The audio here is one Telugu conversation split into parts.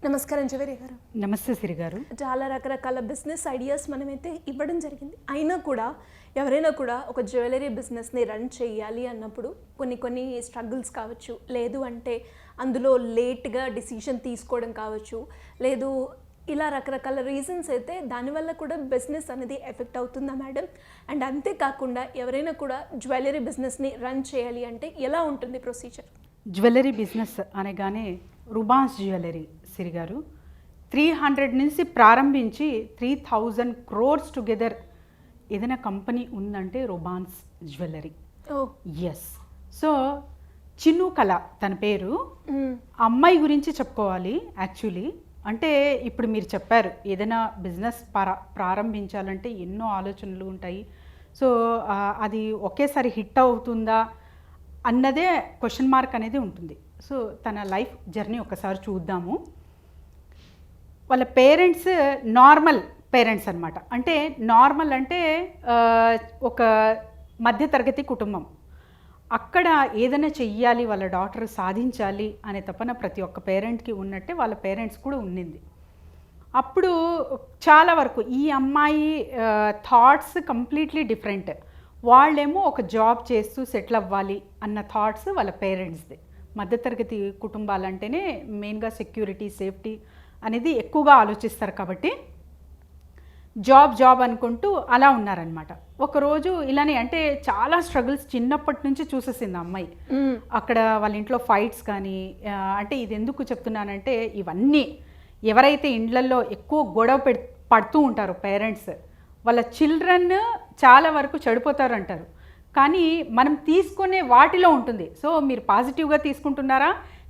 నమస్కారం జవేరి గారు. నమస్తే సిరి గారు. చాలా రకరకాల బిజినెస్ ఐడియాస్ మనమైతే ఇవ్వడం జరిగింది. అయినా కూడా ఎవరైనా కూడా ఒక జ్యువెలరీ బిజినెస్ని రన్ చేయాలి అన్నప్పుడు కొన్ని స్ట్రగుల్స్ కావచ్చు, లేదు అంటే అందులో లేట్గా డిసిషన్ తీసుకోవడం కావచ్చు, లేదు ఇలా రకరకాల రీజన్స్ అయితే దానివల్ల కూడా బిజినెస్ అనేది ఎఫెక్ట్ అవుతుందా మేడం? అండ్ అంతేకాకుండా ఎవరైనా కూడా జ్యువెలరీ బిజినెస్ని రన్ చేయాలి అంటే ఎలా ఉంటుంది ప్రొసీజర్? జ్యువెలరీ బిజినెస్ అనగానే రుబాన్స్ జ్యువెలరీ సిరి గారు 300 నుంచి ప్రారంభించి 3000 crores టుగెదర్ ఏదైనా కంపెనీ ఉందంటే రుబాన్స్ జ్యువెలరీ. ఎస్. సో చిన్ను కళ తన పేరు. అమ్మాయి గురించి చెప్పుకోవాలి యాక్చువల్లీ. అంటే ఇప్పుడు మీరు చెప్పారు ఏదైనా బిజినెస్ ప్రారంభించాలంటే ఎన్నో ఆలోచనలు ఉంటాయి. సో అది ఒకేసారి హిట్ అవుతుందా అన్నదే క్వశ్చన్ మార్క్ అనేది ఉంటుంది. సో తన లైఫ్ జర్నీ ఒకసారి చూద్దాము. వాళ్ళ పేరెంట్స్ నార్మల్ పేరెంట్స్ అనమాట. అంటే నార్మల్ అంటే ఒక మధ్యతరగతి కుటుంబం. అక్కడ ఏదైనా చెయ్యాలి, వాళ్ళ డాటర్ సాధించాలి అనే తపన ప్రతి ఒక్క పేరెంట్కి ఉన్నట్టే వాళ్ళ పేరెంట్స్ కూడా ఉండింది. అప్పుడు చాలా వరకు ఈ అమ్మాయి థాట్స్ కంప్లీట్లీ డిఫరెంట్. వాళ్ళేమో ఒక జాబ్ చేస్తూ సెటిల్ అవ్వాలి అన్న థాట్స్ వాళ్ళ పేరెంట్స్ది. మధ్యతరగతి కుటుంబాలంటేనే మెయిన్గా సెక్యూరిటీ, సేఫ్టీ అనేది ఎక్కువగా ఆలోచిస్తారు కాబట్టి జాబ్ అనుకుంటూ అలా ఉన్నారనమాట. ఒకరోజు ఇలానే అంటే చాలా స్ట్రగుల్స్ చిన్నప్పటి నుంచి చూసేసింది అమ్మాయి. అక్కడ వాళ్ళ ఇంట్లో ఫైట్స్ కానీ, అంటే ఇది ఎందుకు చెప్తున్నానంటే ఇవన్నీ ఎవరైతే ఇండ్లల్లో ఎక్కువ గొడవ పడుతూ ఉంటారో పేరెంట్స్, వాళ్ళ చిల్డ్రన్ చాలా వరకు చెడిపోతారు అంటారు. కానీ మనం తీసుకునే వాటిలో ఉంటుంది. సో మీరు పాజిటివ్గా తీసుకుంటున్నారా,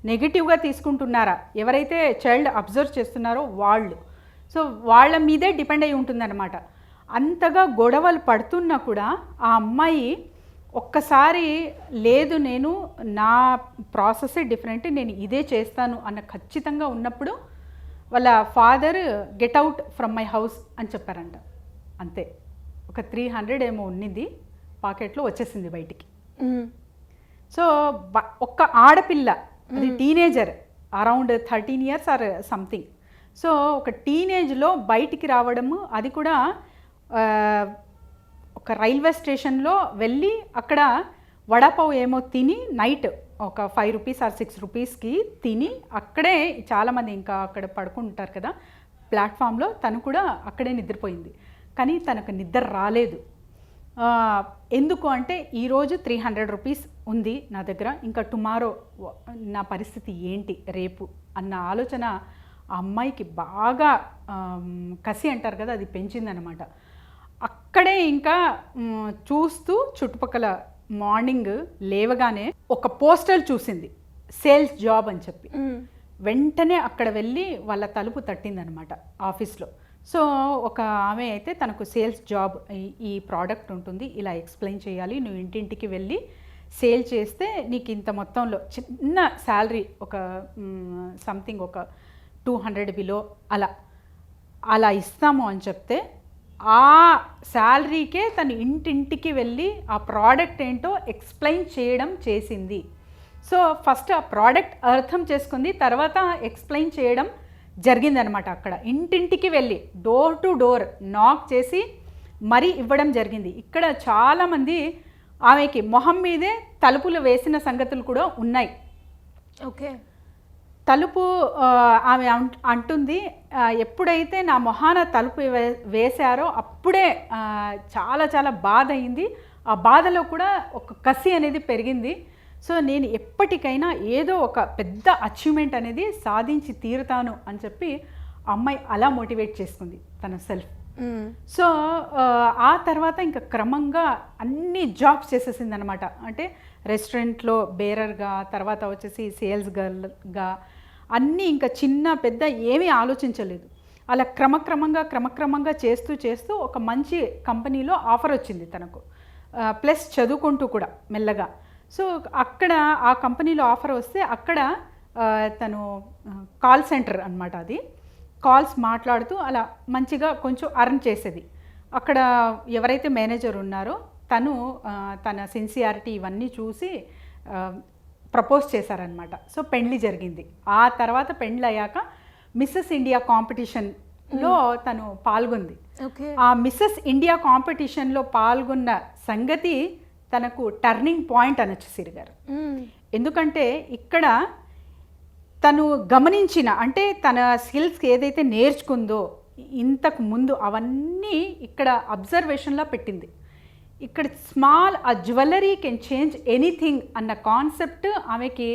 నెగిటివ్గా తీసుకుంటున్నారా, ఎవరైతే చైల్డ్ అబ్జర్వ్ చేస్తున్నారో వాళ్ళు, సో వాళ్ళ మీదే డిపెండ్ అయి ఉంటుందన్నమాట. అంతగా గొడవలు పడుతున్నా కూడా ఆ అమ్మాయి ఒక్కసారి లేదు నేను నా ప్రాసెసే డిఫరెంట్, నేను ఇదే చేస్తాను అన్న ఖచ్చితంగా ఉన్నప్పుడు వాళ్ళ father get out from my house అని చెప్పారంట. అంతే, ఒక 300 ఏమో ఉన్నింది పాకెట్లో, వచ్చేసింది బయటికి. సో ఒక్క ఆడపిల్ల, అది teenager, around 13 years or something. So ఒక టీనేజ్లో బయటికి రావడము, అది కూడా ఒక రైల్వే స్టేషన్లో వెళ్ళి అక్కడ వడాపావ్ ఏమో తిని నైట్ ఒక 5 rupees ఆర్ 6 rupeesకి తిని అక్కడే, చాలామంది ఇంకా అక్కడ పడుకుంటారు కదా ప్లాట్ఫామ్లో, తను కూడా అక్కడే నిద్రపోయింది. కానీ తనకు నిద్ర రాలేదు. ఎందుకు అంటే ఈరోజు 300 rupees ఉంది నా దగ్గర, ఇంకా టుమారో నా పరిస్థితి ఏంటి రేపు అన్న ఆలోచన ఆ అమ్మాయికి బాగా కసి అంటారు కదా, అది పెంచిందనమాట. అక్కడే ఇంకా చూస్తూ చుట్టుపక్కల మార్నింగ్ లేవగానే ఒక పోస్టర్ చూసింది, సేల్స్ జాబ్ అని చెప్పి. వెంటనే అక్కడ వెళ్ళి వాళ్ళ తలుపు తట్టిందనమాట ఆఫీస్లో. సో ఒక ఆమె అయితే తనకు సేల్స్ జాబ్, ఈ ప్రోడక్ట్ ఉంటుంది, ఇలా ఎక్స్ప్లెయిన్ చేయాలి, నువ్వు ఇంటింటికి వెళ్ళి సేల్ చేస్తే నీకు ఇంత మొత్తంలో చిన్న శాలరీ, ఒక సంథింగ్ ఒక 200 బిలో అలా ఇస్తాము అని చెప్తే, ఆ శాలరీకే తను ఇంటింటికి వెళ్ళి ఆ ప్రోడక్ట్ ఏంటో ఎక్స్ప్లెయిన్ చేయడం చేసింది. సో ఫస్ట్ ఆ ప్రోడక్ట్ అర్థం చేసుకుంది, తర్వాత ఎక్స్ప్లెయిన్ చేయడం జరిగిందనమాట. అక్కడ ఇంటింటికి వెళ్ళి డోర్ టు డోర్ నాక్ చేసి మరీ ఇవ్వడం జరిగింది. ఇక్కడ చాలామంది ఆమెకి మొహం మీదే తలుపులు వేసిన సంగతులు కూడా ఉన్నాయి. ఓకే. తలుపు ఆమె అంటుంది, ఎప్పుడైతే నా మొహాన తలుపు వేశారో అప్పుడే చాలా చాలా బాధ అయింది. ఆ బాధలో కూడా ఒక కసి అనేది పెరిగింది. సో నేను ఎప్పటికైనా ఏదో ఒక పెద్ద అచీవ్మెంట్ అనేది సాధించి తీరుతాను అని చెప్పి అమ్మాయి అలా మోటివేట్ చేసుకుంది తన సెల్ఫ్. సో ఆ తర్వాత ఇంకా క్రమంగా అన్ని జాబ్స్ చేసేసింది అనమాట. అంటే రెస్టారెంట్లో బేరర్గా, తర్వాత వచ్చేసి సేల్స్ గర్ల్గా, అన్నీ ఇంకా చిన్న పెద్ద ఏమీ ఆలోచించలేదు. అలా క్రమక్రమంగా చేస్తూ ఒక మంచి కంపెనీలో ఆఫర్ వచ్చింది తనకు, ప్లస్ చదువుకుంటూ కూడా మెల్లగా. సో అక్కడ ఆ కంపెనీలో ఆఫర్ వస్తే అక్కడ తను కాల్ సెంటర్ అనమాట, అది కాల్స్ మాట్లాడుతూ అలా మంచిగా కొంచెం అర్న్ చేసేది. అక్కడ ఎవరైతే మేనేజర్ ఉన్నారో తను తన సిన్సియారిటీ ఇవన్నీ చూసి ప్రపోజ్ చేశారనమాట. సో పెండ్లి జరిగింది. ఆ తర్వాత పెండ్లి అయ్యాక మిస్సెస్ ఇండియా కాంపిటీషన్లో తను పాల్గొంది. ఓకే. ఆ మిస్సెస్ ఇండియా కాంపిటీషన్లో పాల్గొన్న సంగతి తనకు టర్నింగ్ పాయింట్ అనొచ్చు సిరి గారు. ఎందుకంటే ఇక్కడ తను గమనించిన, అంటే తన స్కిల్స్ ఏదైతే నేర్చుకుందో ఇంతకు ముందు అవన్నీ ఇక్కడ అబ్జర్వేషన్లో పెట్టింది. ఇక్కడ స్మాల్ ఆ జ్యువెలరీ కెన్ చేంజ్ ఎనీథింగ్ అన్న కాన్సెప్ట్ ఆమెకి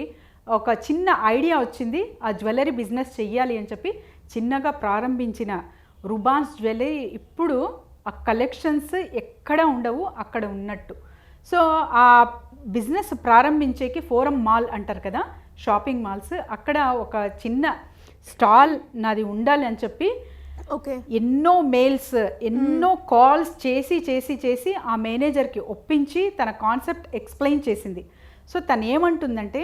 ఒక చిన్న ఐడియా వచ్చింది. ఆ జ్యువెలరీ బిజినెస్ చెయ్యాలి అని చెప్పి చిన్నగా ప్రారంభించిన రుబాన్స్ జ్యువెలరీ ఇప్పుడు ఆ కలెక్షన్స్ ఎక్కడ ఉండవు, అక్కడ ఉన్నట్టు. సో ఆ బిజినెస్ ప్రారంభించేకి ఫోరం మాల్ అంటారు కదా, షాపింగ్ మాల్స్, అక్కడ ఒక చిన్న స్టాల్ నాది ఉండాలి అని చెప్పి ఓకే ఎన్నో మెయిల్స్, ఎన్నో కాల్స్ చేసి చేసి చేసి ఆ మేనేజర్కి ఒప్పించి తన కాన్సెప్ట్ ఎక్స్ప్లెయిన్ చేసింది. సో తను ఏమంటుందంటే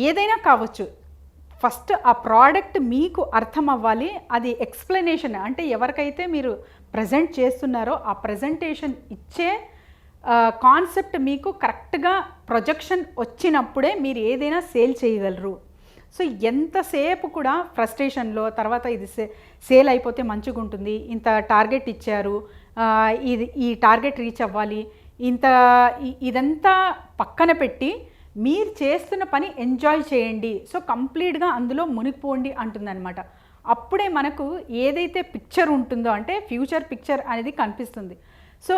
ఏదైనా కావచ్చు, ఫస్ట్ ఆ ప్రోడక్ట్ మీకు అర్థం అవ్వాలి. అది ఎక్స్ప్లెనేషన్ అంటే ఎవరికైతే మీరు ప్రజెంట్ చేస్తున్నారో ఆ ప్రజెంటేషన్ ఇచ్చే కాన్సెప్ట్ మీకు కరెక్ట్గా ప్రొజెక్షన్ వచ్చినప్పుడే మీరు ఏదైనా సేల్ చేయగలరు. సో ఎంతసేపు కూడా ఫ్రస్ట్రేషన్లో తర్వాత ఇది సేల్ అయిపోతే మంచిగా ఉంటుంది, ఇంత టార్గెట్ ఇచ్చారు, ఈ టార్గెట్ రీచ్ అవ్వాలి, ఇదంతా పక్కన పెట్టి మీరు చేస్తున్న పని ఎంజాయ్ చేయండి, సో కంప్లీట్గా అందులో మునిగిపోండి అంటుందన్నమాట. అప్పుడే మనకు ఏదైతే పిక్చర్ ఉంటుందో అంటే ఫ్యూచర్ పిక్చర్ అనేది కనిపిస్తుంది. సో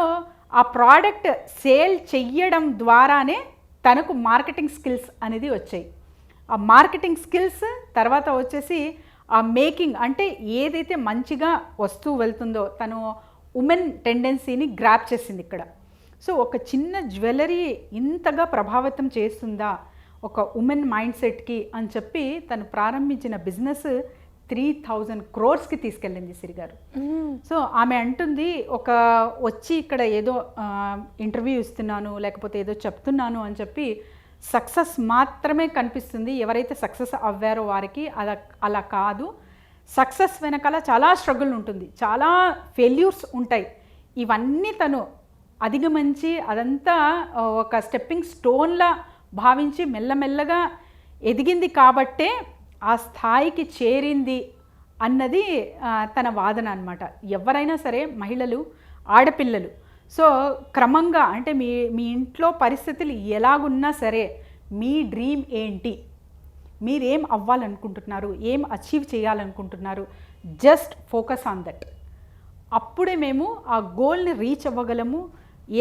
ఆ ప్రోడక్ట్ సేల్ చెయ్యడం ద్వారానే తనకు మార్కెటింగ్ స్కిల్స్ అనేది వచ్చాయి. ఆ మార్కెటింగ్ స్కిల్స్ తర్వాత వచ్చేసి ఆ మేకింగ్, అంటే ఏదైతే మంచిగా వస్తూ వెళ్తుందో తను ఉమెన్ టెండెన్సీని గ్రాప్ చేసింది ఇక్కడ. సో ఒక చిన్న జ్యువెలరీ ఇంతగా ప్రభావితం చేస్తుందా ఒక ఉమెన్ మైండ్ సెట్కి అని చెప్పి తను ప్రారంభించిన బిజినెస్ 3000 crores తీసుకెళ్ళింది సిరిగారు. సో ఆమె అంటుంది, ఒక వచ్చి ఇక్కడ ఏదో ఇంటర్వ్యూ ఇస్తున్నాను లేకపోతే ఏదో చెప్తున్నాను అని చెప్పి సక్సెస్ మాత్రమే కనిపిస్తుంది. ఎవరైతే సక్సెస్ అవ్వారో వారికి అలా కాదు. సక్సెస్ వెనకాల చాలా స్ట్రగుల్ ఉంటుంది, చాలా ఫెయిల్యూర్స్ ఉంటాయి. ఇవన్నీ తను అధిగమించి అదంతా ఒక స్టెప్పింగ్ స్టోన్లా భావించి మెల్లమెల్లగా ఎదిగింది కాబట్టే ఆ స్థాయికి చేరింది అన్నది తన వాదన అన్నమాట. ఎవరైనా సరే మహిళలు, ఆడపిల్లలు, సో క్రమంగా అంటే మీ ఇంట్లో పరిస్థితులు ఎలాగున్నా సరే మీ డ్రీమ్ ఏంటి, మీరేం అవ్వాలనుకుంటున్నారు, ఏం అచీవ్ చేయాలనుకుంటున్నారు, జస్ట్ ఫోకస్ ఆన్ దట్. అప్పుడే మేము ఆ గోల్ని రీచ్ అవ్వగలము.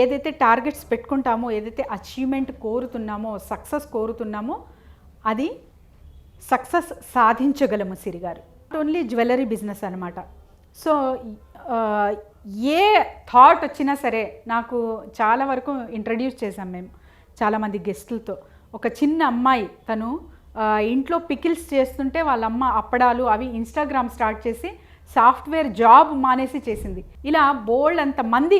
ఏదైతే టార్గెట్స్ పెట్టుకుంటామో, ఏదైతే అచీవ్మెంట్ కోరుతున్నామో, సక్సెస్ కోరుతున్నామో అది సక్సెస్ సాధించగలము సిరిగారు. నాట్ ఓన్లీ జ్యువెలరీ బిజినెస్ అనమాట. సో ఏ థాట్ వచ్చినా సరే నాకు చాలా వరకు ఇంట్రడ్యూస్ చేసాం మేము చాలామంది గెస్టులతో. ఒక చిన్న అమ్మాయి తను ఇంట్లో పికిల్స్ చేస్తుంటే వాళ్ళ అమ్మ అప్పడాలు అవి ఇన్స్టాగ్రామ్ స్టార్ట్ చేసి సాఫ్ట్వేర్ జాబ్ మానేసి చేసింది. ఇలా బోల్డ్ అంతమంది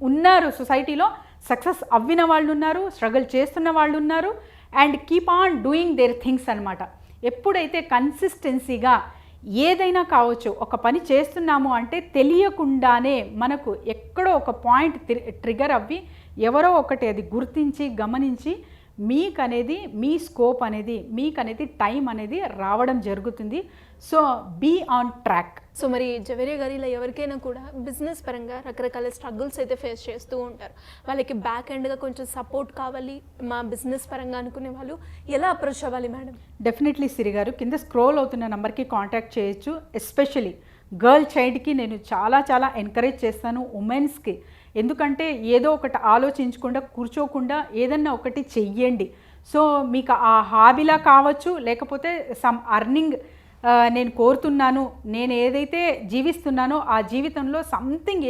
ఉన్నారు సొసైటీలో. సక్సెస్ అవ్విన వాళ్ళు ఉన్నారు, స్ట్రగుల్ చేస్తున్న వాళ్ళు ఉన్నారు, and keep on doing their things అనమాట. ఎప్పుడైతే కన్సిస్టెన్సీగా ఏదైనా కావచ్చు ఒక పని చేస్తున్నాము అంటే తెలియకుండానే మనకు ఎక్కడో ఒక పాయింట్ ట్రిగర్ అవ్వి ఎవరో ఒకటి అది గుర్తించి గమనించి మీకనేది మీ స్కోప్ అనేది మీకనేది టైం అనేది రావడం జరుగుతుంది. So be on track. So మరి జవేరియా గారు ఇలా ఎవరికైనా కూడా బిజినెస్ పరంగా రకరకాల స్ట్రగుల్స్ అయితే ఫేస్ చేస్తూ ఉంటారు. వాళ్ళకి బ్యాక్ ఎండ్గా కొంచెం సపోర్ట్ కావాలి మా బిజినెస్ పరంగా అనుకునే వాళ్ళు ఎలా అప్రోచ్ అవ్వాలి మేడం? డెఫినెట్లీ సిరి గారు, కింద స్క్రోల్ అవుతున్న నెంబర్కి కాంటాక్ట్ చేయొచ్చు. ఎస్పెషలీ గర్ల్ చైల్డ్కి నేను చాలా ఎంకరేజ్ చేస్తాను, ఉమెన్స్కి. ఎందుకంటే ఏదో ఒకటి ఆలోచించకుండా కూర్చోకుండా ఏదన్నా ఒకటి చెయ్యండి. సో మీకు ఆ హాబీలా కావచ్చు, లేకపోతే సమ్ అర్నింగ్ నేను కోరుతున్నాను, నేను ఏదైతే జీవిస్తున్నానో ఆ జీవితంలో సంథింగ్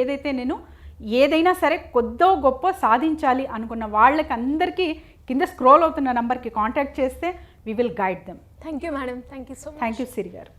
ఏదైనా సరే కొద్దో గొప్ప సాధించాలి అనుకున్న వాళ్ళకి అందరికీ కింద స్క్రోల్ అవుతున్న నెంబర్కి కాంటాక్ట్ చేస్తే we will guide them. Thank you madam. Thank you so much. Thank you Siri గారు.